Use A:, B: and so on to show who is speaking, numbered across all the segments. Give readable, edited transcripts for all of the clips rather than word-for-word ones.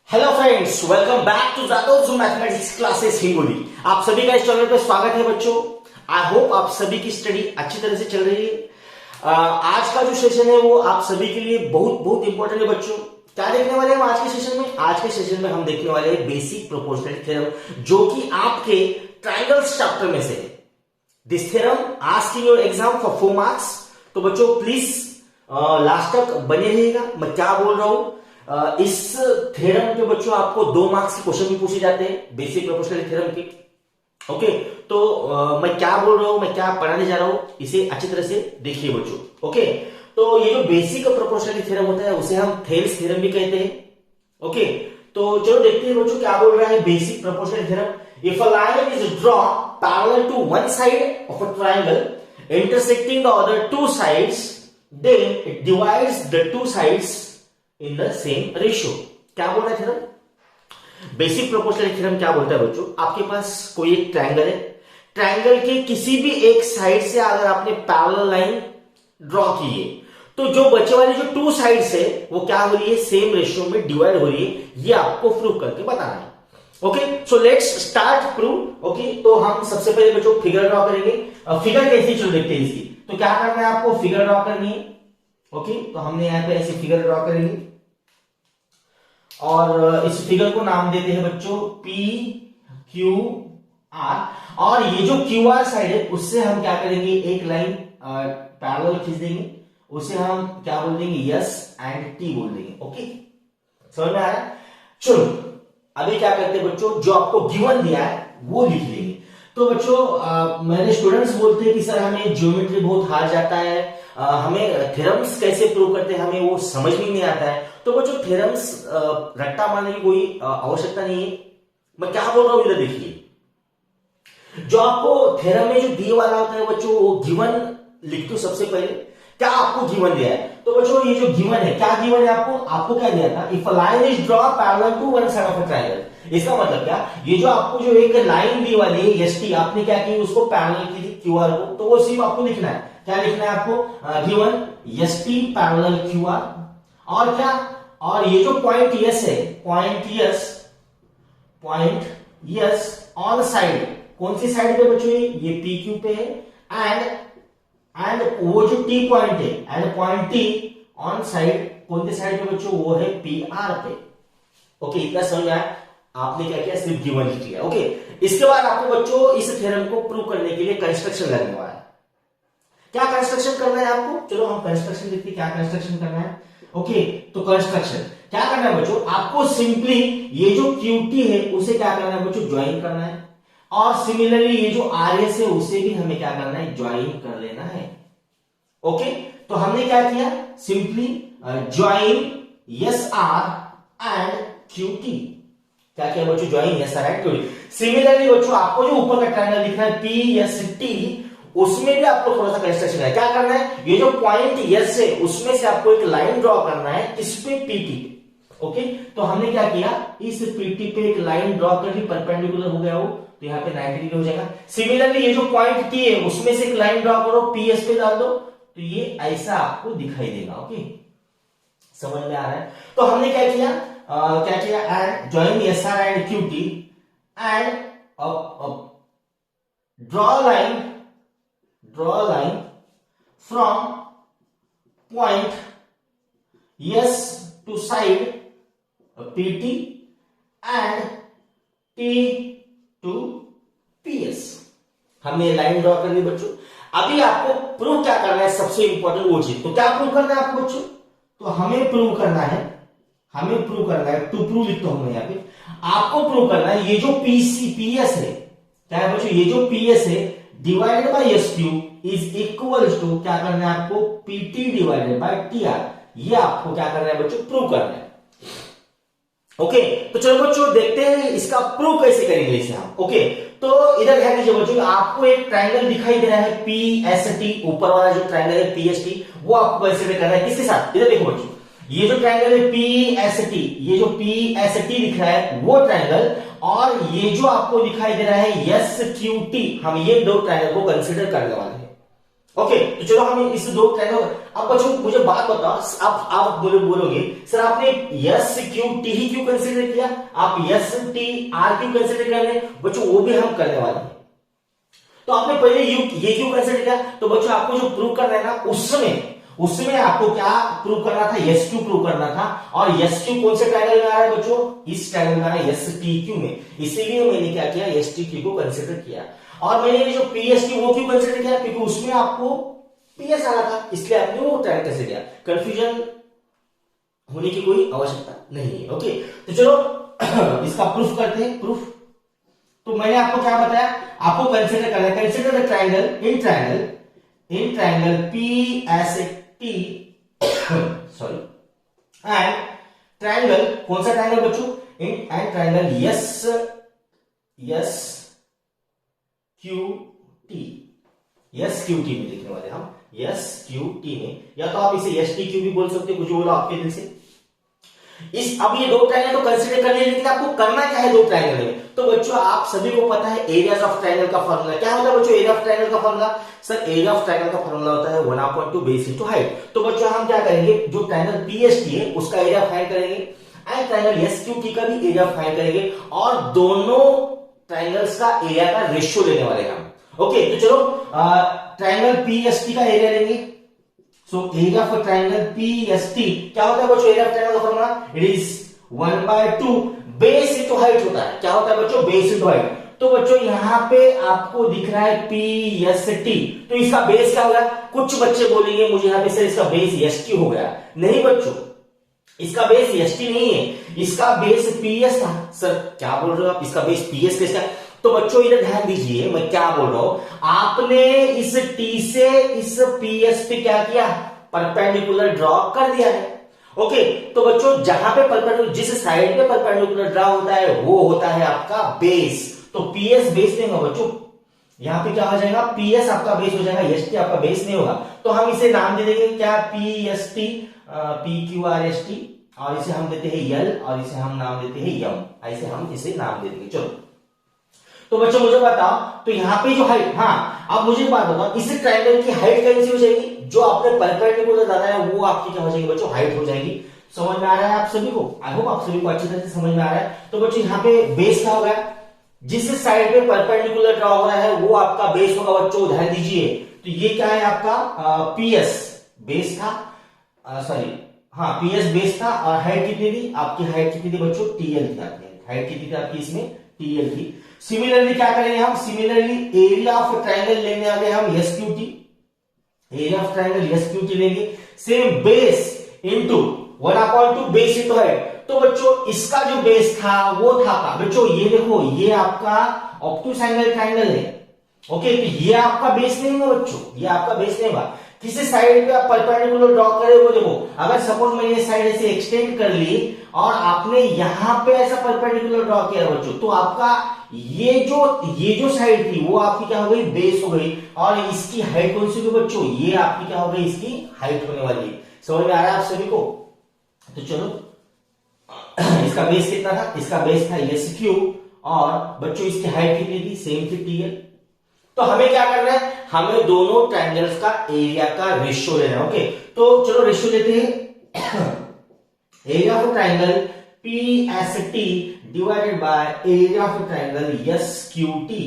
A: Hello friends, welcome back to Jadhav mathematics classes Hingoli. आप सभी का इस चैनल पर स्वागत है बच्चों। आई होप आप सभी की स्टडी अच्छी तरह से चल रही है। आज का जो सेशन है वो आप सभी के लिए बहुत बहुत इंपॉर्टेंट है बच्चों। क्या देखने वाले हैं हम आज के सेशन में? आज के सेशन में हम देखने वाले हैं बेसिक प्रोपोर्शनल थ्योरम, जो कि आपके ट्रायंगल्स चैप्टर में से है। This theorem asked in your exam for 4 marks. तो बच्चों प्लीज लास्ट तक बने रहिएगा। मैं क्या बोल रहा हूं, इस थ्योरम पे बच्चों आपको 2 मार्क्स के क्वेश्चन भी पूछे जाते हैं बेसिक प्रोपोर्शनल थ्योरम के। ओके, तो मैं क्या बोल रहा हूं, मैं क्या पढ़ाने जा रहा हूं, इसे अच्छी तरह से देखिए बच्चों। ओके, तो ये जो बेसिक प्रोपोर्शनल थ्योरम होता है उसे हम थेल्स थ्योरम भी कहते हैं। ओके, तो चलो देखते हैं बच्चों क्या बोल रहा है basic proportional theorem. If a line is drawn parallel to one side of a triangle intersecting the other two sides, then it divides the two sides in the same ratio. क्या बोल रहा है थ्योरम? बेसिक प्रोपोर्शनल थ्योरम क्या बोलता है बच्चों, आपके पास कोई एक ट्रायंगल है, ट्रायंगल के किसी भी एक साइड से अगर आपने पैरेलल लाइन ड्रॉ की है तो जो बचे वाली जो टू साइड्स है वो क्या हो रही है, सेम रेशियो में डिवाइड हो रही है। ये आपको प्रूव करके बताना है। Okay, so let's start prove. Okay, तो हम सबसे पहले बच्चों फिगर ड्रॉ करेंगे। फिगर कैसी चलो देखते हैं इसकी। तो क्या करना है आपको, फिगर ड्रॉ करनी है। ओके, तो हमने यहां पे ऐसे फिगर ड्रॉ करेंगे और इस फिगर को नाम देते हैं बच्चों पी क्यू आर। और ये जो क्यू आर साइड है उससे हम क्या करेंगे, एक लाइन पैरेलल खींच देंगे, उसे हम क्या बोल देंगे, यस एंड टी बोल देंगे। ओके, समझ में आ रहा है? चलो अभी क्या करते हैं बच्चों, जो आपको गिवन दिया है वो लिख लेंगे। तो बच्चों मेरे स्टूडेंट्स बोलते हैं कि सर हमें ज्योमेट्री बहुत हार्ड जाता है, हमें थ्योरम्स कैसे प्रूव करते हैं हमें वो समझ में नहीं आता है। तो बच्चों थ्योरम्स रट्टा मारने की कोई आवश्यकता नहीं है। मैं क्या बोल रहा हूं इधर देखिए, जो आपको थ्योरम में जो दिए वाला होता है बच्चों वो गिवन लिख दो सबसे पहले। क्या आपको गिवन दिया है? तो बच्चों ये जो गिवन है, क्या गिवन है आपको क्या दिया था, if a line is draw parallel to one side of a triangle. इसका मतलब क्या, ये जो आपको जो एक लाइन दी वाली है एस टी, आपने क्या की, उसको पैरेलल की क्यू आर को, तो वो सिर्फ आपको लिखना है। क्या लिखना है आपको, given S T parallel Q R. और क्या, और ये जो पॉइंट यस है, पॉइंट यस ऑन साइड, कौन सी साइड पे बच्चों, ये पी क्यू पे है, एंड वो जो टी पॉइंट है, and point T on side, कौन सी साइड पे बच्चों, वो है पी आर पे। ओके, इतना समझ में आया? आपने क्या किया, सिर्फ गिवन लिख लिया। ओके, इसके बाद आपको बच्चों इस थ्योरम को प्रूव करने के लिए कंस्ट्रक्शन लगने वाला है। क्या कंस्ट्रक्शन करना है आपको, चलो हम कंस्ट्रक्शन देखते हैं क्या कंस्ट्रक्शन करना है। ओके, तो कंस्ट्रक्शन क्या करना है बच्चों, आपको सिंपली ये जो क्यूटी है उसे क्या करना है बच्चों, ज्वाइन करना है। और सिमिलरली ये जो आर एस है उसे भी हमें क्या करना है, ज्वाइन कर लेना है। ओके, तो हमने क्या किया, simply join S R and QT. क्या किया बच्चों, join S R and QT. Similarly बच्चों आपको जो ऊपर का ट्रायंगल दिख रहा है पी एस टी, उसमें भी आपको थोड़ा सा कंस्ट्रक्शन है। क्या करना है, ये जो पॉइंट यस है उसमें से आपको एक लाइन ड्रॉ करना है, किस पे, पीटी पे। ओके, तो हमने क्या किया, इस पीटी पे एक लाइन ड्रॉ कर दी, परपेंडिकुलर हो गया वो, तो यहाँ पे 90 डिग्री हो जाएगा। सिमिलरली ये जो पॉइंट टी है उसमें से एक लाइन ड्रॉ करो, पीएस पे डाल दो, तो ये ऐसा आपको दिखाई देगा। ओके, समझ में आ रहा है? तो हमने क्या किया, and join S R and QT and draw line from point S to side PT and T to PS. हमने लाइन ड्रॉ कर ली बच्चों। अभी आपको प्रूव क्या करना है, सबसे इंपॉर्टेंट वो चीज। तो क्या प्रूव करना है आपको बच्चों, तो हमें प्रूव करना है, टू प्रूव लिखता हूं मैं यहां पे, आपको प्रूव करना है ये जो पीएस है, क्या है बच्चों, ये जो पीएस है divided by S Q is equal to, क्या करना है आपको, PT divided by T R. ये आपको क्या करना है बच्चों, प्रूव करना है। ओके, तो चलो बच्चों देखते हैं इसका प्रूव कैसे करेंगे इसे हम। ओके, तो इधर ध्यान दीजिए बच्चों, आपको एक ट्रायंगल दिखाई दे रहा है पी एस टी, ऊपर वाला जो ट्रायंगल है पी एस टी, वो आपको कैसे करना है, किसके साथ, इधर देखो बच्चों, ये जो ट्रायंगल है पी एस टी, ये जो पी एस टी दिख रहा है वो ट्रायंगल, और ये जो आपको दिखाई दे रहा है एस क्यू टी, हम ये दो ट्रायंगल को कंसिडर करने वाले हैं। ओके, तो चलो हम इस दो ट्रायंगल। अब बच्चों मुझे बात बताओ, आप बोलोगे सर आपने एस क्यू टी ही क्यों कंसीडर किया, आप एस टी आर क्यों कंसीडर कर रहे हैं? बच्चों वो भी हम करने वाले हैं। तो आपने पहले ये क्यों कंसीडर किया? तो बच्चों आपको जो प्रूव करना है ना, उसमें आपको क्या प्रूव करना था? एस क्यू प्रूव करना था। और एस क्यू कौन से ट्रायंगल में आ रहा है बच्चों? इस ट्रायंगल में आ रहा है एस टी क्यू में। इसीलिए मैंने क्या किया, एस टी क्यू को कंसीडर किया। और मैंने जो पी एस क्यू वो क्यों कंसीडर किया? क्योंकि उसमें आपको पी एस आना था, इसलिए आपने वो ट्रायंगल कंसीडर किया। कंफ्यूजन होने की कोई आवश्यकता नहीं है। ओके, तो चलो इसका प्रूफ करते हैं। प्रूफ तो मैंने आपको क्या बताया, आपको कंसीडर करना है, consider the triangle in triangle P S T sorry and triangle, कौन सा ट्रायंगल बच्चों? In and triangle S Q T में लिखने वाले हम, एस क्यू टी में, या तो आप इसे एस टी क्यू भी बोल सकते हो, कुछ बोलो आपके दिल से। अब ये दो ट्रायंगल तो कंसीडर कर लिए, लेकिन आपको करना क्या है दो ट्रायंगल में? तो बच्चों आप सभी को पता है एरियाज ऑफ ट्रायंगल का फॉर्मूला क्या होता है बच्चों? एरिया ऑफ ट्रायंगल का formula, sir area of triangle का फॉर्मूला होता है 1/2 बेस इनटू हाइट। तो बच्चों हम क्या करेंगे, जो ट्रायंगल पीएसटी है उसका एरिया फाइंड करेंगे एंड ट्रायंगल एसक्यूटी का भी एरिया फाइंड करेंगे, और दोनों ट्रायंगल्स का एरिया का रेशियो लेने वाले हैं हम। ओके, तो चलो ट्रायंगल पीएसटी का एरिया लेंगे। So area of triangle PST क्या होता है बच्चों? एरिया ऑफ ट्रायंगल का formula it is 1/2 base into height होता है। क्या होता है बच्चों? Base into height. तो बच्चों यहां पे आपको दिख रहा है पीएसटी, तो इसका बेस क्या होगा? कुछ बच्चे बोलेंगे मुझे यहां पे सर इसका बेस एसटी हो गया। नहीं बच्चों, इसका बेस एसटी नहीं है, इसका बेस पीएस था। सर क्या बोल रहे हो आप, इसका बेस पीएस किसका? तो बच्चों इधर ध्यान दीजिए मैं क्या बोल रहा हूं। आपने इस टी से इस पीएस पे क्या किया? परपेंडिकुलर ड्रॉ कर दिया है। ओके, तो बच्चों जहां पे परपेंडिकुलर, जिस साइड पे परपेंडिकुलर ड्रॉ होता है वो होता है आपका बेस। तो पीएस बेस नहीं होगा बच्चों, यहां पे क्या हो जाएगा? पीएस आपका बेस हो जाएगा, एसटी आपका बेस नहीं होगा। तो हम इसे नाम दे देंगे क्या? PST, P Q R S T, और इसे हम देते हैं यल, और इसे हम नाम देते हैं यम, ऐसे हम इसे नाम दे देंगे। चलो, तो बच्चों मुझे बताओ, तो यहाँ पे जो हाइट, हाँ अब मुझे बात बताओ, इस ट्रायंगल की हाइट कैसी हो जाएगी? जो आपने परपेंडिकुलर डाला है वो आपकी क्या हो जाएगी बच्चों? हाइट हो जाएगी। समझ में आ रहा है आप सभी को? आई होप आप सभी को अच्छी तरह से समझ में आ रहा है। तो बच्चों यहाँ पे बेस क्या होगा? जिस साइड पे परपेंडिकुलर ड्रॉ हो रहा है वो आपका बेस होगा बच्चों, ध्यान दीजिए। तो ये क्या है आपका? पीएस बेस था, सॉरी हाँ पीएस बेस था, और हाइट कितनी थी आपकी? हाइट कितनी थी बच्चों? टीएल थी आपकी हाइट, कितनी थी आपकी इसमें? टीएल थी। सिमिलरली क्या करेंगे हम? सिमिलरली एरिया ऑफ ट्रायंगल लेने वाले हम एसक्यूटी, एरिया ऑफ ट्रायंगल एसक्यूटी लेंगे, same base into 1/2 base into height. तो बच्चों इसका जो बेस था वो था का बच्चों, ये देखो ये आपका ऑब्टूस एंगल ट्रायंगल है। ओके, तो ये आपका बेस नहीं होगा बच्चों, ये आपका बेस नहीं होगा। किसी साइड पे आप परपेंडिकुलर ड्रॉ करें वो देखो, अगर सपोज मैंने ये साइड ऐसे एक्सटेंड कर ली और आपने यहां पे ऐसा परपेंडिकुलर ड्रॉ किया बच्चों, तो आपका ये जो साइड थी वो आपकी क्या हो गई? बेस हो गई। और इसकी हाइट कौन सी होगी बच्चों? ये आपकी क्या हो गई? इसकी हाइट होने वाली है। समझ में आ रहा है आप सभी को? तो चलो इसका बेस कितना था? इसका बेस था एस क्यू, और बच्चों इसकी हाइट कितनी थी? सेम थी टीएल। तो हमें क्या करना है? हमें दोनों ट्रायंगल्स का एरिया का रेशियो लेना है। ओके, तो चलो रेशियो लेते हैं। Area of triangle PST divided by area of triangle एसक्यूटी,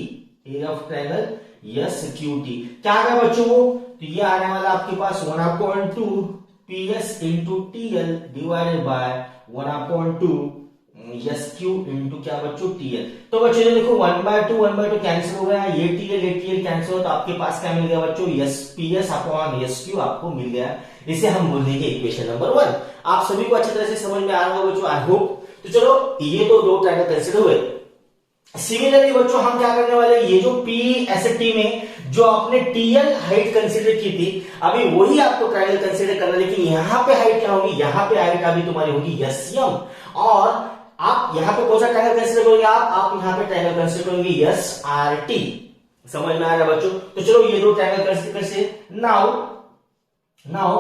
A: area of triangle एसक्यूटी क्या आ गया बच्चों? तो ये आने वाला आपके पास 1/2 PS into TL divided by 1/2 SQ into क्या बच्चों? टीएल। तो बच्चों ये देखो 1/2 कैंसिल हो गया, ये टीएल कैंसिल हो, तो आपके पास क्या मिल गया बच्चों? एस पीएस अपॉन एसक्यू आपको मिल गया। इसे हम बोल देंगे इक्वेशन नंबर 1। आप सभी को अच्छी तरह से समझ में आ रहा होगा बच्चों, आई होप। तो चलो ये तो दो ट्रायंगल कंसीडर हुए। सिमिलरली बच्चों हम क्या करने वाले? ये जो पीएसटी में जो आपने टीएल हाइट कंसीडर की थी, अभी वही आपको ट्रायंगल कंसीडर करना, लेकिन यहां पे हाइट क्या होगी? यहां पे हाइट अभी तुम्हारी होगी एसएम, और आप यहां पे कौन सा ट्रायंगल कंसीडर करोगे? आप यहां पे ट्रायंगल कंसीडर करोगे एसआरटी। समझ में आ रहा है बच्चों? तो चलो ये दो ट्रायंगल कंसीडर करते। Now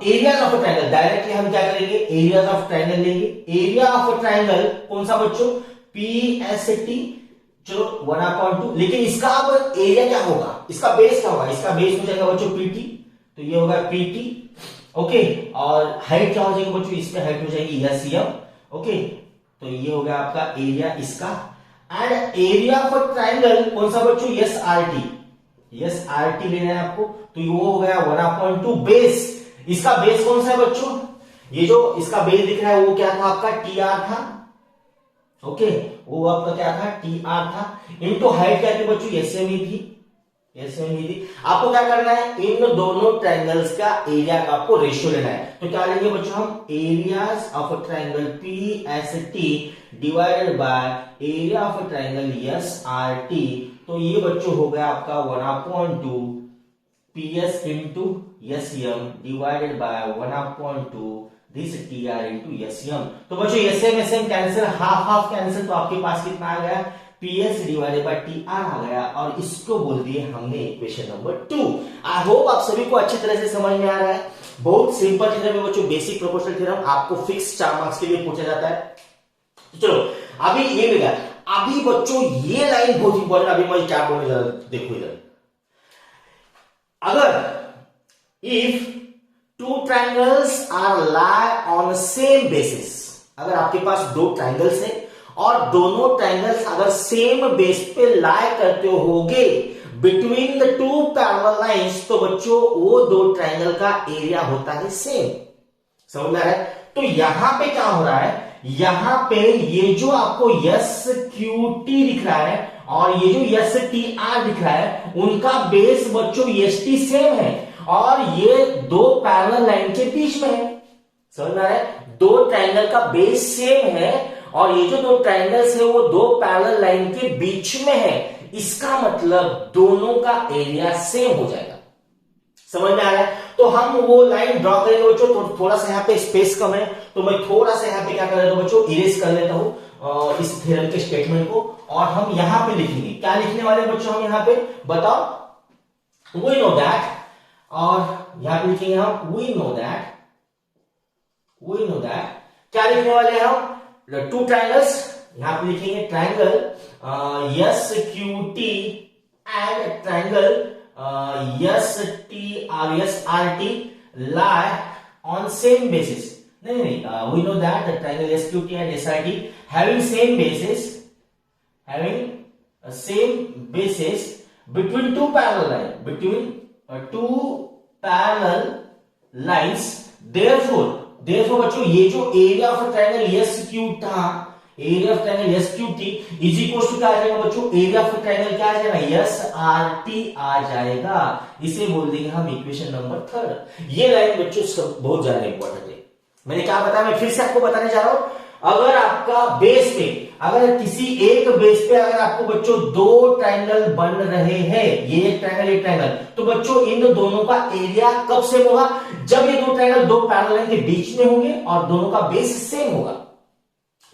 A: areas of triangle, directly हम क्या करेंगे? एरियाज ऑफ ट्रायंगल लेंगे। एरिया ऑफ ट्रायंगल कौन सा बच्चों? पीएसटी। चलो 1/2, लेकिन इसका अब एरिया क्या होगा? इसका बेस क्या होगा, इसका बेस हो जाएगा बच्चों पीटी, तो ये होगा पीटी, ओके। और हाइट क्या हो जाएगी बच्चों, इसमें हाइट हो जाएगी एसएम, ओके। तो ये हो गया आपका एरिया इसका। एंड एरिया ऑफ ट्राइंगल कौन सा बच्चों, एस आर टी लेना है आपको, तो ये हो गया 1/2 बेस। इसका बेस कौन सा है बच्चों, ये जो इसका बेस दिख रहा है वो क्या था आपका, टी आर था, ओके। वो आपका क्या था, टी आर था, इनटू हाइट क्या थी बच्चों, एसएम ही थी। आपको क्या करना है, इन दोनों ट्रायंगल्स का एरिया का आपको रेशियो लेना है। तो क्या लेंगे बच्चों हम, areas of a triangle P S T divided by area of a triangle S R T. तो ये बच्चों हो गया आपका 1/2 P S into S M divided by 1/2 this T R into S M. तो बच्चों S M cancel, half half cancel, तो आपके पास कितना आ गया, PS divided by T R आ गया, और इसको बोल दिए हमने इक्वेशन नंबर 2। आई होप आप सभी को अच्छी तरह से समझ में आ रहा है। बहुत सिंपल थ्योरम है बच्चों, बेसिक प्रोपोर्शनल थ्योरम, आपको फिक्स 4 मार्क्स के लिए पूछा जाता है। तो चलो अभी ये मिला, अभी बच्चों ये लाइन बहुत इंपॉर्टेंट, अभी मैं क्या बोलने जा रहा हूं, देखो इधर। अगर if two triangles are lie on same basis, अगर आपके पास दो ट्रायंगल्स हैं और दोनों ट्रायंगल्स अगर सेम बेस पे लाई करते होगे between the two parallel lines, तो बच्चों वो दो ट्रायंगल का एरिया होता है सेम। समझ में आ रहा है। तो यहां पे क्या हो रहा है, यहां पे ये जो आपको एस क्यू टी दिख रहा है और ये जो एस टी आर दिख रहा है, उनका बेस बच्चों एस टी सेम है और ये दो पैरेलल लाइन के बीच में है। समझ में आ रहा है, दो ट्रायंगल का बेस सेम है और ये जो दो ट्रायंगल्स है वो दो पैरेलल लाइन के बीच में है। इसका मतलब दोनों का एरिया सेम हो जाएगा। समझ में आ रहा है। तो हम वो लाइन ड्रॉ करेंगे बच्चों, तो थोड़ा सा यहाँ पे स्पेस कम है, तो मैं थोड़ा सा यहाँ पे क्या कर लेता हूं बच्चों, इरेज कर लेता हूं इस थ्योरम के स्टेटमेंट को, और हम यहां पे लिखेंगे। क्या लिखने वाले हैं बच्चों हम यहाँ पे, बताओ। वी नो दैट, और यहां पे लिखेंगे हम वी नो दैट क्या लिखने वाले हैं हम, टू ट्रायंगल्स, यहां पे लिखेंगे triangle S Q T and triangle S T R T lie on same basis. नहीं, we know that the triangle S Q T and S R T having same basis between two parallel lines, therefore बच्चों ये जो area of triangle S Q था, area of triangle S Q T is equal to क्या आ जाएगा बच्चों, area of triangle क्या आ जाएगा, एस आर टी आ जाएगा। इसे बोल देंगे हम इक्वेशन नंबर 3। ये लाइन बच्चों बहुत ज्यादा इंपॉर्टेंट है। मैंने क्या बताया, मैं फिर से आपको बताने जा रहा हूं। अगर आपका बेस पे, अगर किसी एक बेस पे अगर आपको बच्चों दो ट्रायंगल बन रहे हैं, ये एक ट्रायंगल, तो बच्चों इन दोनों का एरिया कब सेम होगा, जब ये दो ट्रायंगल दो पैरेलल लाइन के बीच में होंगे और दोनों का बेस सेम होगा।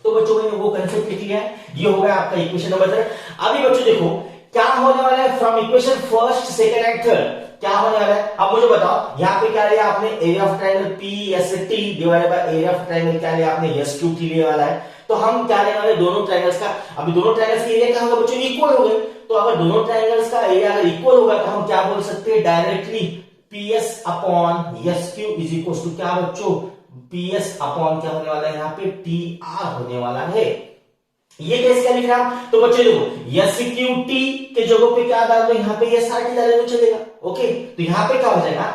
A: तो बच्चों मैंने वो कंसेप्ट लिख लिया है, ये हो गया आपका इक्वेशन नंबर 3। अभी बच्चों देखो क्या होने वाला है, from equation first, second and third क्या होने वाला है। अब मुझे बताओ, यहां पे क्या लिया आपने, area of triangle P S T divided by area of triangle क्या लिया आपने, एस क्यू टी लिया वाला है। तो हम क्या लेने वाले, दोनों ट्रायंगल्स का, अभी दोनों ट्रायंगल्स का एरिया क्या होगा बच्चों, इक्वल हो गए। तो अगर दोनों ट्रायंगल्स का एरिया अगर इक्वल होगा तो हम क्या बोल सकते हैं, directly P S upon S Q is equal to क्या बच्चों, पी एस अपॉन क्या होने वाला है, यहाँ पे टी आर होने वाला है। ये केस क्या लिख रहा है, तो बच्चे देखो एस क्यू टी के जगह पे क्या डाल दो, यहाँ पे एस आर टी डाले तो चलेगा, ओके। तो यहाँ पे क्या हो जाएगा,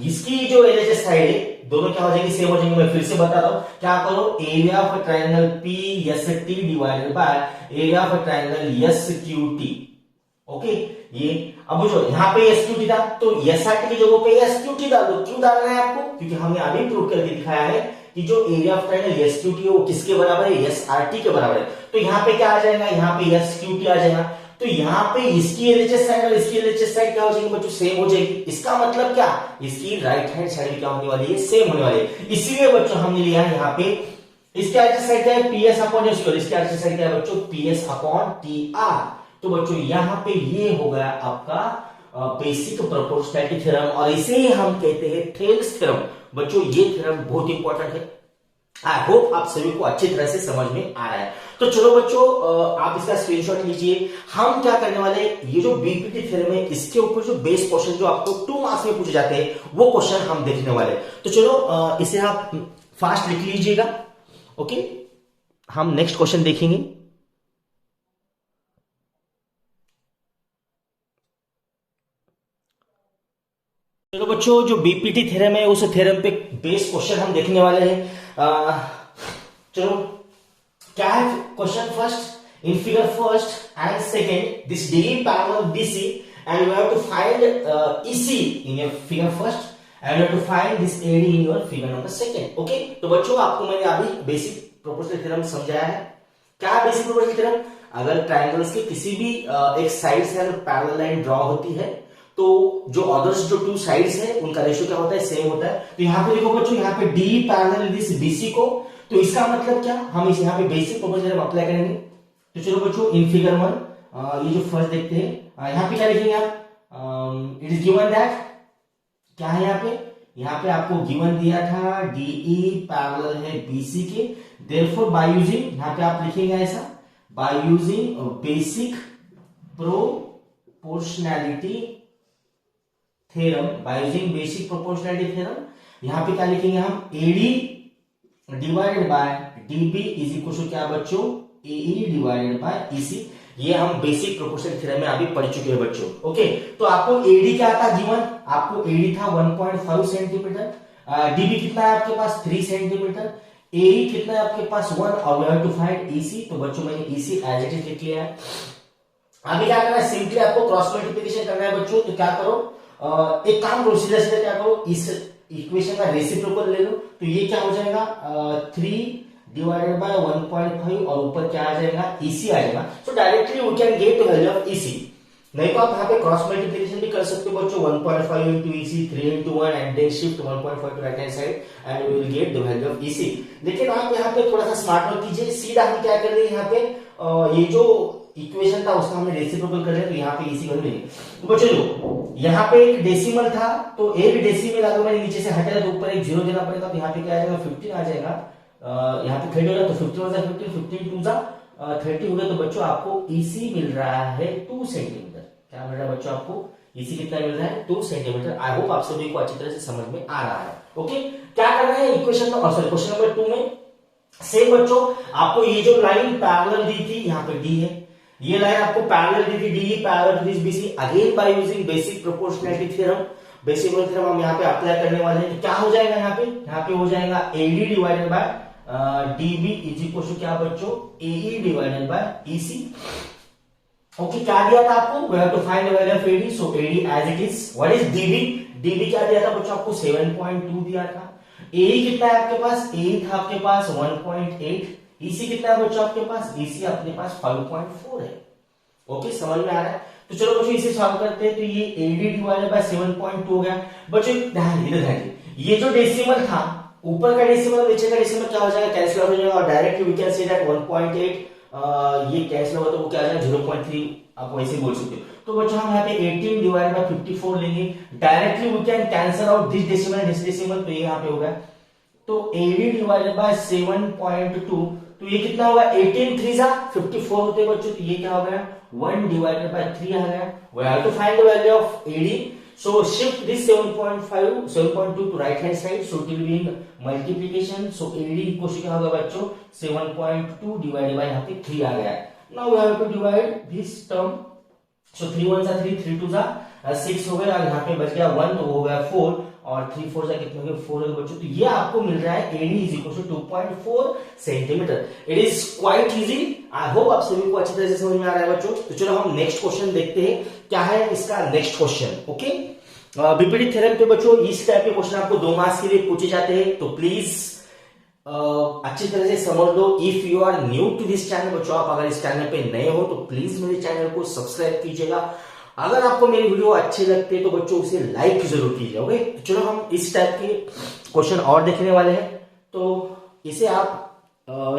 A: इसकी जो एलएचएस साइड है दोनों क्या हो जाएगी, सेम हो जाएंगे। मैं फिर से बता रहा हूं, क्या करो, area of triangle P S T divided by area of triangle S Q T, okay. ये अब जो यहाँ पे एस क्यू टी था, तो एस आर टी की जगह पे एस क्यू टी डाल दो। क्यों डालना है आपको, क्योंकि हमने अभी प्रूव करके दिखाया है कि जो area of triangle S Q T है वो किसके बराबर है, एस आर टी के बराबर है। तो यहाँ पे क्या आ जाएगा, यहाँ पे एस क्यू टी आ जाएगा। तो यहाँ पे इसकी एलएचएस साइड और इसकी एलएचएस साइड क्या हो जाएगी बच्चों, सेम हो जाएगी। इसका मतलब क्या, इसकी राइट हैंड साइड क्या होने वाली है, सेम होने वाली है। इसीलिए बच्चों हमने लिया है यहाँ पे इसकी एलएचएस साइड क्या है, पीएस अपॉन एस क्यू, इसकी एलएचएस साइड क्या है बच्चों, पीएस अपॉन टी आर। तो बच्चों यहाँ पे ये हो गया आपका बेसिक प्रोपोर्शनैलिटी थ्योरम, और इसे ही हम कहते हैं थेल्स थ्योरम। बच्चों ये थ्योरम बहुत इंपॉर्टेंट है, आई होप आप सभी को अच्छी तरह से समझ में आ रहा है। तो चलो बच्चों, आप इसका स्क्रीनशॉट लीजिए। हम क्या करने वाले, ये जो बीपीटी थ्योरम है इसके ऊपर जो बेस क्वेश्चन जो आपको 2 मार्क्स में पूछे जाते हैं वो क्वेश्चन हम देखने वाले। तो चलो इसे आप फास्ट लिख लीजिएगा। ओके, हम नेक्स्ट क्वेश्चन देखेंगे। चलो बच्चों, जो बीपीटी थ्योरम है उस थ्योरम पे बेस क्वेश्चन हम देखने वाले हैं। चलो, क्या है question first, in figure first and second this D parallel BC and you have to find EC in your figure first and you have to find this AD in your figure number second. Okay, तो बच्चों आपको मैंने अभी basic proportional theorem समझाया है। क्या है basic proportional theorem? अगर ट्रायंगल्स के किसी भी एक साइड से अगर पैरेलल लाइन ड्रॉ होती है तो जो अदर्स जो 2 साइड्स है उनका रेशियो क्या होता है, सेम होता है। तो यहाँ पे देखो बच्चों, यहाँ पे डी पैरेलल दिस बीसी को, तो इसका मतलब क्या, हम इस यहाँ पे बेसिक प्रोपोर्शनल थ्योरम अप्लाई करेंगे। तो चलो बच्चों, इन फिगर 1 ये जो फर्स्ट देखते हैं, यहाँ पे क्या लिखेंगे आप, इट इज गिवन दैट, क्या है यहाँ पे आपको गिवन दिया था डीई पैरेलल है बीसी के, देयरफॉर बाय यूजिंग, यहाँ पे आप लिखेंगे ऐसा, by using basic proportionality theorem, by using basic proportionality theorem यहाँ पे क्या लिखेंगे हम, AD divided by DB is equal to क्या बच्चों, एई डिवाइडेड बाय ईसी। ये हम बेसिक प्रोपोर्शनल थ्योरम में अभी पढ़ चुके हैं बच्चों। ओके, तो आपको एडी क्या था गिवन, आपको एडी था 1.5 सेंटीमीटर, डीबी कितना है आपके पास 3 सेंटीमीटर, एई कितना है आपके पास 1, और we have to find EC. तो बच्चों मैंने ईसी एज इट इज लिख लिया है। अभी क्या करना है, सिंपली आपको क्रॉस मल्टीप्लिकेशन करना है बच्चों। तो क्या करो, एक काम करो, सीधा सीधा क्या करो, इस इक्वेशन का रेसिप्रोकल ले लो। तो ये क्या हो जाएगा, 3 डिवाइडेड बाय 1.5 और ऊपर क्या आ जाएगा, ईसी आ जाएगा। So directly we can get the value of EC. नहीं तो आप यहाँ पे क्रॉस मल्टीप्लिकेशन भी कर सकते हो बच्चों, 1.5 into EC 3 into 1 and then shift 1.5 to right hand side and we will get the value of EC. लेकिन आप यहाँ पे थोड़ा सा स्मार्ट वर्क कीजिए, सीधा हम क्या कर रहे हैं यहाँ पे, ये जो इक्वेशन था उसका हमने रेसिप्रोकल कर लिया, तो यहाँ पे इसी वैल्यू लेंगे। तो बच्चों यहाँ पे एक डेसिमल था, तो एक डेसिमल अगर मैंने नीचे से हटाया तो ऊपर एक 0 देना पड़ेगा। तो यहाँ पे क्या आ जाएगा, 15 आ जाएगा, यहाँ पे 30 होगा, तो 15 1 15 15 2 30 हो गया। तो बच्चों आपको ईसी मिल रहा है 2 सेंटीमीटर। क्या मिल रहा है बच्चों आपको, ईसी कितना मिल रहा है, 2 सेंटीमीटर। आई होप आप सभी को अच्छी तरह से समझ में आ रहा है। ओके, क्या करना है इक्वेशन में, सॉरी क्वेश्चन नंबर 2 में सेम बच्चों, आपको ये जो लाइन पैरेलल दी थी, यहाँ पे डी है, ये लाइन आपको पैरेलल दी थी, D parallel to this BC, again by using basic proportionality theorem. Basic theorem हम यहाँ पे अप्लाई करने वाले हैं। तो क्या हो जाएगा यहाँ पे हो जाएगा AD divided by DB is equal to क्या बच्चों, AE divided by EC. Okay, क्या दिया था आपको, we have to find the value of AD, so AD as it is. What is DB, DB क्या दिया था बच्चों आपको, 7.2 दिया था। एई कितना है आपके पास, एई था आपके पास 1.8, ईसी कितना है बच्चों आपके पास, ईसी अपने पास 5.4 है। ओके, समझ में आ रहा है। तो चलो बच्चों इसे सॉल्व करते हैं। तो ये एडी डिवाइडेड बाय 7.2 हो गया बच्चों। ध्यान दीजिए, ये जो डेसिमल था, ऊपर का डेसिमल नीचे का डेसिमल क्या हो जाएगा, कैंसिल हो जाएगा, और directly we can say that 1.8 ये कैंसिल होगा तो वो क्या आ जाएगा 0.3, आप वैसे बोल सकते हो। तो बच्चों हम यहाँ पे 18 डिवाइडेड बाय 54 लेंगे, directly we can cancel out this decimal, तो ये यहाँ पे होगा। तो एडी डिवाइडेड बाय 7.2, तो ये कितना होगा, 18 3 जा 54 होते हैं बच्चों। तो ये क्या हो गया, 1 डिवाइडेड बाय 3 आ गया। We have to find the value of AD, so shift this 7.2 to right hand side, so it will be in multiplication. So AD equal to क्या होगा बच्चों, 7.2 डिवाइडेड बाय यहाँ पे 3 आ गया। Now we have to divide this term, so 3 1 जा 3 3 2 जा 6 हो गया, और यहाँ पे बच गया 1, तो हो गया 4, और 3 4 जा कितने हो गए 4 हो बच्चों। तो ये आपको मिल रहा है AD is equal to 2.4 centimetre. It is quite easy. I hope आप सभी को अच्छी तरह से समझ में आ रहा है बच्चों। तो चलो हम नेक्स्ट क्वेश्चन देखते हैं, क्या है इसका next question. Okay, BPT theorem पे बच्चों इस टाइप के क्वेश्चन आपको 2 मार्क्स के लिए पूछे जाते हैं, तो प्लीज अच्छी तरह से समझ लो। If you are new to this channel बच्चों, आप अगर इस चैनल पे नए हो तो प्लीज मेरे चैनल को सब्सक्राइब कीजिएगा। अगर आपको मेरी वीडियो अच्छे लगते हैं तो बच्चों उसे लाइक जरूर कीजिए। ओके, तो चलो हम इस टाइप के क्वेश्चन और देखने वाले हैं, तो इसे आप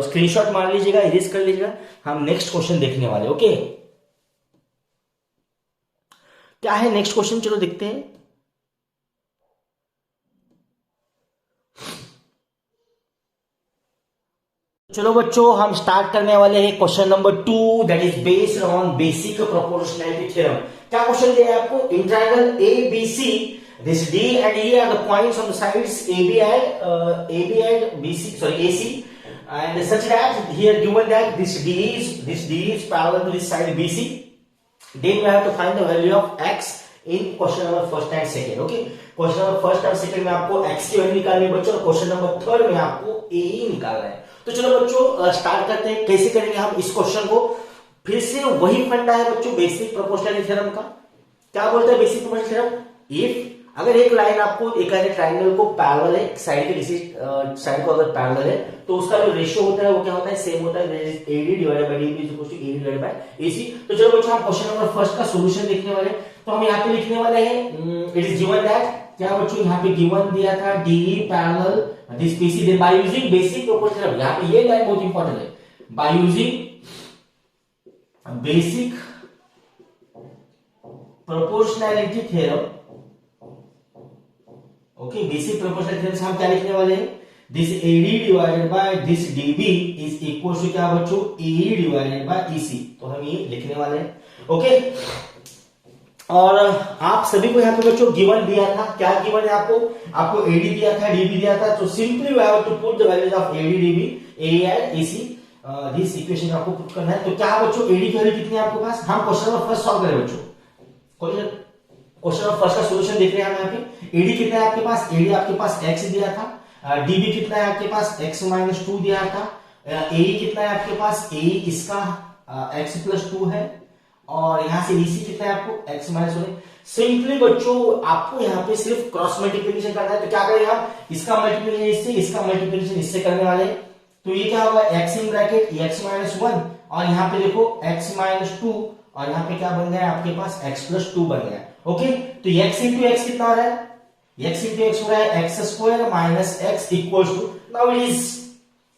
A: स्क्रीनशॉट मार लीजिएगा, इरेज कर लीजिएगा। हम नेक्स्ट क्वेश्चन देखने वाले। ओके, क्या है नेक्स्ट क्वेश्चन, चलो देखते हैं। चलो बच्चों, हम स्टार्ट करने वाले हैं question number 2, that is based on basic proportionality theorem. क्या क्वेश्चन दिया है आपको? In triangle A B C, this D and E are the points on the sides AB and BC, sorry AC, and such that here given that this D is parallel to this side BC, then we have to find the value of x in question number first and second. Okay, question number first और second में आपको x की value निकालनी है बच्चों, और question number third में आपको a ही निकालना है। तो चलो बच्चों स्टार्ट करते हैं। कैसे करेंगे हम इस क्वेश्चन को? फिर से वही फंडा है बच्चों बेसिक प्रोपोर्शनैलिटी थ्योरम का। क्या बोलता है बेसिक प्रोपोर्शनैलिटी थ्योरम? इफ अगर एक लाइन आपको एक ट्राइंगल को पैरेलल है, साइड के किसी साइड को अगर पैरेलल है, तो उसका जो रेशियो होता है वो क्या होता है? सेम होता है, AD divided by DB is equal to AD divided by AC। तो चलो बच्चों हम क्वेश्चन नंबर फर्स्ट का सॉल्यूशन देखने वाले। तो हम यहाँ पे लिखने वाले हैं इट इज गिवन दैट, क्या बच्चों यहाँ पे गिवन दिया था DE parallel this PC, then by using basic proportional theorem. यहाँ पे ये लाइन बहुत इंपॉर्टेंट है, by using basic proportionality theorem. Okay, basic proportional theorem से हम क्या लिखने वाले हैं? This AD divided by this DB is equal to क्या बच्चों? AE divided by EC। तो हम ये लिखने वाले हैं। ओके, और आप सभी को यहाँ पे बच्चों गिवन दिया था। क्या गिवन है आपको? आपको AD दिया था, DB दिया था। तो simply we have to put the values of AD, DB, AE and EC। This equation आपको पुट करना है। तो क्या बच्चों AD की वैल्यू कितनी है आपके पास? हम क्वेश्चन नंबर फर्स्ट सॉल्व करें बच्चों। क्वेश्चन नंबर फर्स्ट का सॉल्यूशन देख रहे हैं हम यहाँ पे। AD कितना है आपके पास? AD आपके पास x दिया था। DB कितना है आपके पास? x माइनस 2 दिया था। AE कितना है आपके पास? AE इसका x प्लस 2 है, और यहां से EC कितना है आपको? x minus 1। सिंपली बच्चों आपको यहाँ पे सिर्फ क्रॉस मल्टीप्लिकेशन करना है। तो क्या करेंगे हम? इसका मल्टीप्लिकेशन इससे, इसका मल्टीप्लिकेशन इससे करने वाले हैं। तो ये क्या होगा? x इन ब्रैकेट x माइनस 1, और यहाँ पे देखो x माइनस 2, और यहाँ पे क्या बन गया आपके पास? x प्लस 2 बन गया। ओके, तो x इंटू एक्स कितना हो रहा है? x इंटू एक्स हो रहा है x square minus x equal to, now it is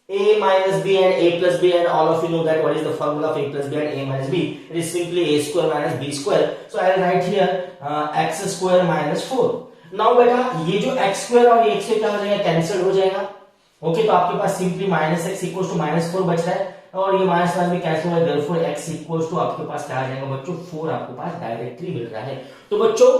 A: a minus b and a plus b, and all of you know that what is the formula of a plus b and a minus b? It is simply a square minus b square. So I will write here x square minus 4. Now बेटा ये जो x square और ये x क्या हो जाएगा? Cancel हो जाएगा। ओके, तो आपके पास simply minus x equal to minus 4 बच रहा है, और ये माइनस में कैंसिल हो जाएगा। देयरफॉर x इक्वल टू आपके पास क्या आ जाएगा बच्चों? 4 आपके पास डायरेक्टली मिल रहा है। तो बच्चों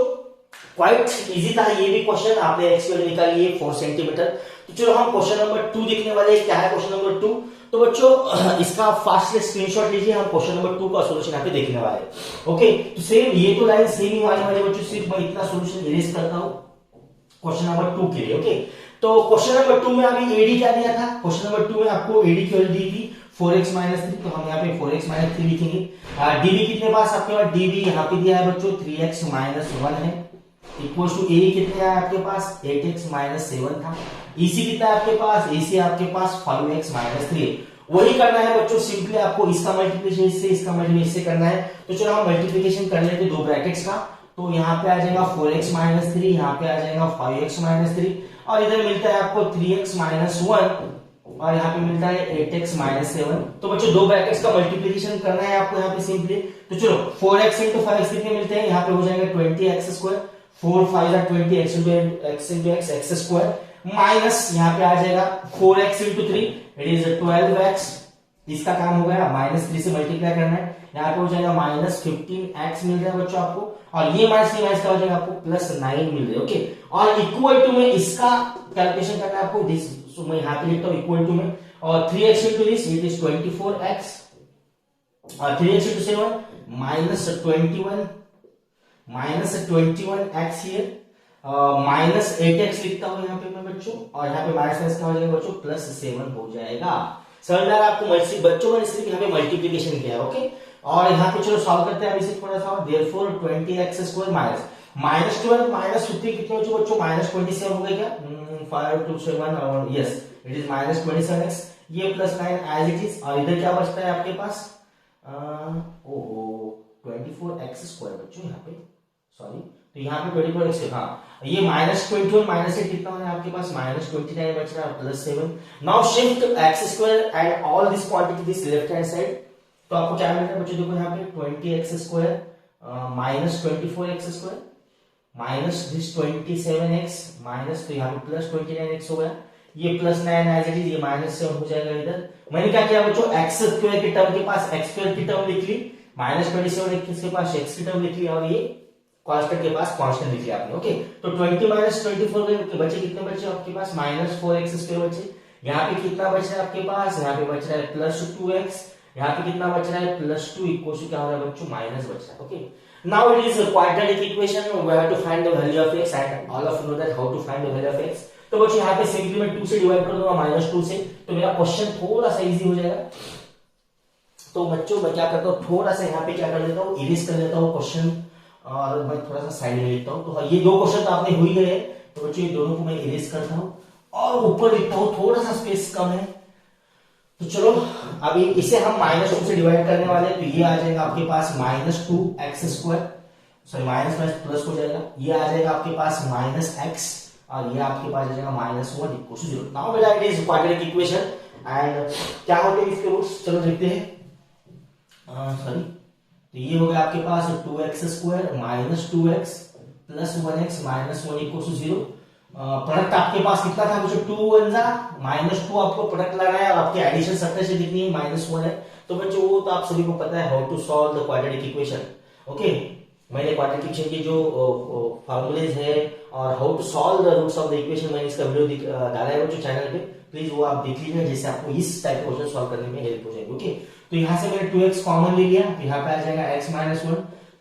A: क्वाइट इजी था ये भी क्वेश्चन। आपने एक्स वैल्यू निकाली है 4 सेंटीमीटर। तो चलो हम क्वेश्चन नंबर 2 देखने वाले हैं। क्या है क्वेश्चन नंबर 2? तो बच्चों इसका फास्ट स्क्रीनशॉट लीजिए, हम क्वेश्चन नंबर 2 का सॉल्यूशन यहाँ पे देखने वाले हैं। ओके, तो सेम ये तो लाइन सेम ही वाली वाली बच्चों, सिर्फ मैं इतना सॉल्यूशन इरेज करता हूँ क्वेश्चन नंबर 2 के लिए। ओके, तो क्वेश्चन नंबर 2 में अभी AD क्या दिया था? क्वेश्चन नंबर 2 में आपको AD की वैल्यू दी थी 4x माइनस 3, तो हम यहाँ पे 4x माइनस 3 लिखेंगे। DB कितने पास आपके पास? DB यहाँ पे दिया है बच्चों 3x माइनस 1 है, इक्वल टू AE कितने है आपके पास? 8x माइनस 7 था। EC कितना है आपके पास? EC आपके पास 5x माइनस 3। वही करना है बच्चों, सिंपली आपको इसका मल्टीप्लिकेशन इससे, इसका मल्टीप्लिकेशन इससे करना है। तो चलो हम मल्टीप्लिकेशन कर लेते दो ब्रैकेट्स का। तो यहाँ पे आ जाएगा 4x माइनस 3, यहाँ पे आ जाएगा 5x माइनस 3, और इधर मिलता है आपको 3x माइनस 1, और यहाँ पे मिलता है 8x माइनस 7। तो बच्चों दो ब्रैकेट्स का मल्टीप्लिकेशन करना है आपको यहाँ पे सिंपली। तो चलो 4x इंटू 5x कितने मिलते हैं? यहाँ पे हो जाएगा 20x square, 4 5 20 x into x square, minus यहाँ पे आ जाएगा 4x into 3, it is 12x। इसका काम हो गया, माइनस 3 से मल्टीप्लाई करना है। यहाँ पे हो जाएगा माइनस 15x मिल रहा है बच्चों आपको, और ये माइनस का हो जाएगा आपको प्लस 9 मिल रहा है। ओके, और इक्वल टू में इसका कैलकुलेशन करना है आपको। दिस सो मैं यहाँ पे लिखता हूँ इक्वल टू में, और 3x into this it is 24x, और 3x into 7 minus 21x here, minus 8x लिखता हूँ यहाँ पे मैं बच्चों, और यहाँ पे माइनस का हो जाएगा बच्चों प्लस 7 हो जाएगा। समझदार आपको बच्चों मैंने सिर्फ यहाँ पे मल्टीप्लिकेशन किया है। ओके, और यहाँ पे चलो सॉल्व करते हैं इसे थोड़ा सा। Therefore 20x square minus 12 minus 50 कितने बच्चों? बच्चों माइनस 27 हो गए क्या? 5 2 7 yes, it is minus 27x, ये प्लस 9 एज इट इज, और इधर क्या बचता है आपके पास? ओहो 24x स्क्वायर बच्चों यहाँ पे, सॉरी, तो यहाँ पे 24x, हाँ ये माइनस 21 माइनस 8 कितना है आपके पास? माइनस 29 बच रहा है, plus 7। Now shift x square and all this quantity this left hand side. तो आपको क्या मिलता है बच्चों? देखो यहाँ पे 20x square minus 24x square minus this 27x minus, तो यहाँ पे प्लस 29x हो गया। ये प्लस 9 एज इट इज, ये -7 हो जाएगा इधर। मैंने क्या किया बच्चों, एक्स स्क्वायर की टर्म के पास एक्स स्क्वायर की टर्म लिख ली, -27 के पास एक्स की टर्म लिख ली, और ये कांस्टेंट के पास कांस्टेंट लिख लिया आपने। ओके, तो 20 - 24 के बचे कितने बचे आपके पास, -4x² बचे। यहाँ पे कितना बच रहा है आपके पास, यहाँ पे बच रहा है +2x, यहाँ पे कितना बच रहा है +2 इक्वल टू क्या हो रहा है बच्चों, माइनस बच रहा है। Okay, now it is quadratic equation, we have to find the value of x and all of you know that how to find the value of x। तो बच्चों यहाँ पे सिंपली मैं 2 से डिवाइड कर दूंगा, -2 से, तो मेरा क्वेश्चन थोड़ा सा इजी हो जाएगा। तो बच्चों मैं क्या करता हूँ, थोड़ा सा यहाँ पे क्या कर लेता हूँ, इरेज कर लेता हूँ क्वेश्चन, और मैं थोड़ा सा साइड में लिखता हूँ। तो ये 2 क्वेश्चन तो आपने हो ही गए, तो बच्चों ये दोनों को मैं इरेज करता हूँ और ऊपर लिखता हूँ, थोड़ा सा स्पेस कम है। तो चलो अभी इसे हम -2 से डिवाइड करने वाले हैं, तो ये आ जाएगा आपके पास -2x², सॉरी माइनस प्लस हो जाएगा, ये आ जाएगा आपके पास -x, और ये आपके पास आ जाएगा -1 इक्वल टू 0। नाउ बेटा it is quadratic equation and क्या होते हैं इसके रूट्स, चलो देखते हैं। सॉरी, तो ये हो गया आपके पास 2x² - 2x + 1x -1 equal to 0। Product आपके पास कितना था बच्चों, 2 1 जा -2 आपको प्रोडक्ट लगाना है, और आपकी एडिशन सबसे से कितनी है, -1 है। तो बच्चों वो तो आप सभी को पता है, how to solve the quadratic equation. Okay, मैंने क्वाड्रेटिक इक्वेशन के जो फॉर्मूलेज है और how to solve the roots of the equation, मैंने इसका वीडियो डाला है बच्चों चैनल पे, प्लीज वो आप देख लीजिए, जैसे आपको इस टाइप के क्वेश्चन सॉल्व करने में हेल्प हो जाएगी। ओके, तो यहाँ से मैंने 2x कॉमन ले लिया, तो यहाँ पे आ जाएगा x - 1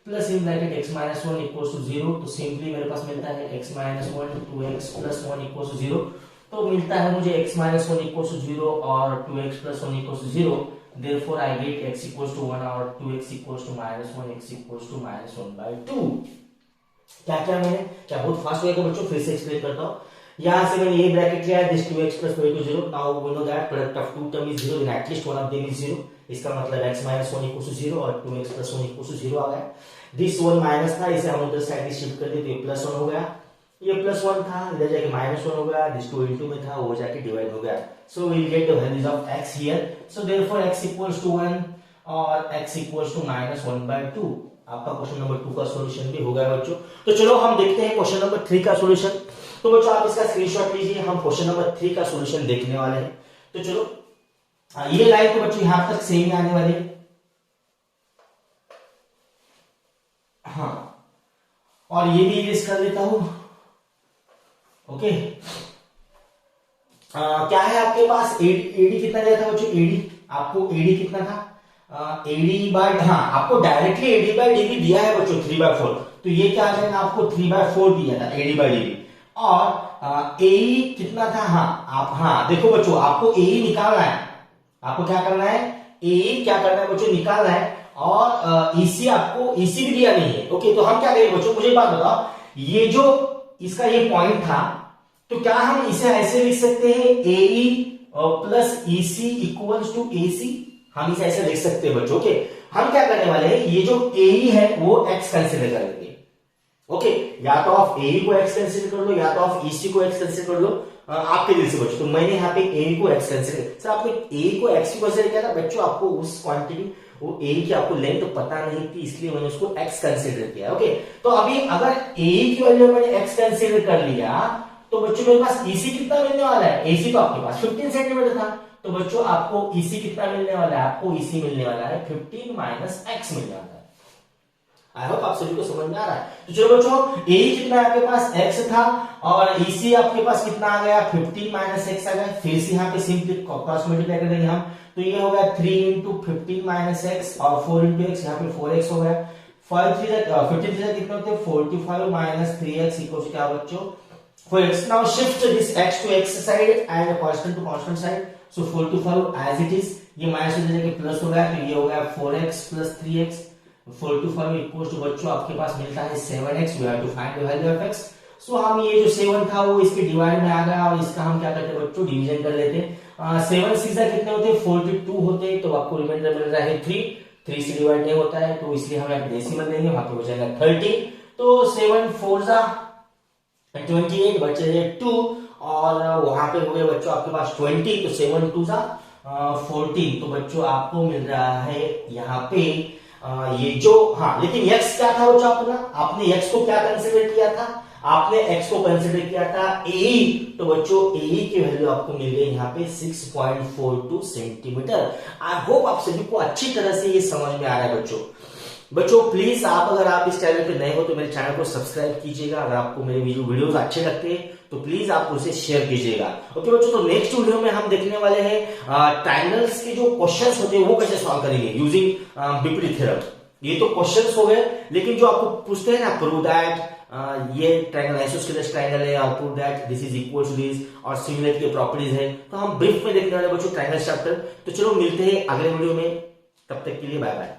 A: plus in bracket x - 1 equal to 0। तो सिंपली मेरे पास मिलता है x - 1 2x + 1 इक्वल टू 0। तो मिलता है मुझे x - 1 इक्वल टू 0 और 2x + 1 equal to 0। Therefore I get x equals to 1 और 2x equals to -1, x equals to -1/2। क्या क्या मैंने क्या बहुत फास्ट हो गया बच्चों, फिर से एक्सप्लेन करता हूँ। यहाँ से मैंने ये ब्रैकेट लिया, this 2x + 2 = 0। Now we know that product of two term is 0 in at least one of them is 0। इसका मतलब x - 1 इक्वल टू 0 और 2x + 1 इक्वल टू 0 आ गया। दिस 1 माइनस था, इसे हम उधर साइड शिफ्ट कर दिए, तो ये +1 हो गया। ये +1 था, इधर जाके -1 हो गया, दिस 2 into में था, वो जाके डिवाइड हो गया। So we will get the values of x here. So therefore x equals to 1 और x इक्वल्स टू -1/2। आपका क्वेश्चन नंबर 2 का सॉल्यूशन भी हो गया बच्चों। तो चलो हम देखते हैं क्वेश्चन नंबर 3 का सॉल्यूशन। तो बच्चों आप इसका स्क्रीनशॉट लीजिए, हम क्वेश्चन नंबर 3 का सॉल्यूशन देखने वाले हैं। तो चलो ये लाइन तो बच्चों यहां तक सेम ही आने वाली है, हाँ, और ये भी इरेज कर लेता हूं। ओके, क्या है आपके पास, एडी कितना दिया था बच्चों, एडी आपको एडी कितना था, एडी बाय, हाँ आपको डायरेक्टली एडी बाय डीबी दिया है बच्चों 3/4। तो ये क्या आ जाएगा, आपको 3/4 दिया था एडी बाय डीबी। और एई कितना था, हाँ देखो बच्चों, आपको एई निकालना है, आपको क्या करना है, एई क्या करना है बच्चों, निकालना है। और ईसी आपको ईसी भी दिया नहीं है। ओके, तो हम क्या करेंगे बच्चों, मुझे बात बताओ, ये जो इसका ये पॉइंट था, तो क्या हम इसे ऐसे लिख सकते हैं, AE plus EC equals to AC, हम इसे ऐसे लिख सकते हैं बच्चों। ओके, हम क्या करने वाले हैं, ये जो एई है वो एक्स कंसिडर कर लेंगे। ओके, या तो आप एई को एक्स कंसिडर कर लो, या तो आप ईसी को एक्स कंसिडर कर लो, आपके दिल से बच्चों। तो मैंने यहाँ पे ए को एक्स कंसिडर, सर आपने ए को एक्स को कंसिडर किया था बच्चों, आपको उस क्वांटिटी वो ए की आपको लेंथ तो पता नहीं थी, इसलिए मैंने उसको एक्स कंसिडर किया। ओके, तो अभी अगर ए की वैल्यू मैंने एक्स कंसिडर कर लिया, तो बच्चों मेरे पास ईसी कितना मिलने वाला है, एसी तो आपके पास 15 सेंटीमीटर था, तो बच्चों आपको ईसी कितना मिलने वाला है, आपको ईसी मिलने वाला है 15 माइनस एक्स मिलने वाला है। आई होप आप सभी को समझ में आ रहा है। तो चलो बच्चों, ए कितना आपके पास x था, और ईसी आपके पास कितना आ गया, 15 माइनस एक्स आ गया। फिर से यहाँ पे सिंपली क्रॉस मल्टीप्लाई कर देंगे हम, तो ये हो गया 3 इंटू 15 माइनस एक्स और 4 इंटू एक्स, यहाँ पे 4x हो गया। 15 कितने होते हैं, 45 माइनस 3x इक्वल्स क्या बच्चों, 4x। Now shift this x to x side and constant to constant side, so 45 as it is, ये माइनस हो जाएगा प्लस हो गया, तो ये हो गया 4x plus 3x, 45 equals to बच्चों आपके पास मिलता है 7x। We have to find the value of x। So हम ये जो 7 था वो इसके डिवाइड में आ गया, और इसका हम क्या करते हैं बच्चों, डिवीजन कर लेते हैं। 7 6 कितने होते हैं, 42 होते हैं, तो आपको रिमाइंडर मिल रहा है 3 से डिवाइड नहीं होता है, तो इसलिए हम यहाँ डेसिमल लेंगे, वहां पे हो जाएगा 30। तो 7 4 28 बचे 2, और वहां पे हो गए बच्चों आपके पास 20, तो 7 2 14। तो बच्चों आपको मिल रहा है यहाँ पे ये जो, हाँ लेकिन x क्या था बच्चों, आपने x को क्या कंसिडर किया था, आपने एक्स को कंसिडर किया था एई, तो बच्चों एई की वैल्यू आपको मिल गई यहाँ पे 6.42 सेंटीमीटर। आई होप आप सभी को अच्छी तरह से ये समझ में आ रहा है बच्चों प्लीज अगर आप इस चैनल पे नए हो तो मेरे चैनल को सब्सक्राइब कीजिएगा। अगर आपको मेरे वीडियोस अच्छे लगते हैं तो प्लीज आप उसे शेयर कीजिएगा। ओके बच्चों, तो नेक्स्ट वीडियो में हम देखने वाले हैं ट्रायंगल्स के जो क्वेश्चंस होते हैं वो कैसे सॉल्व करेंगे यूजिंग बिपरीत थ्योरम। ये तो क्वेश्चंस हो गए, लेकिन जो आपको पूछते हैं ना प्रूव दैट ये ट्रायंगल आइसोस्केलेस ट्रायंगल है और prove that this is equal to this और सिमिलरिटी के प्रॉपर्टीज है, तो हम ब्रीफ में देखने वाले बच्चों ट्रायंगल चैप्टर। तो चलो मिलते हैं अगले वीडियो में, तब तक के लिए बाय बाय।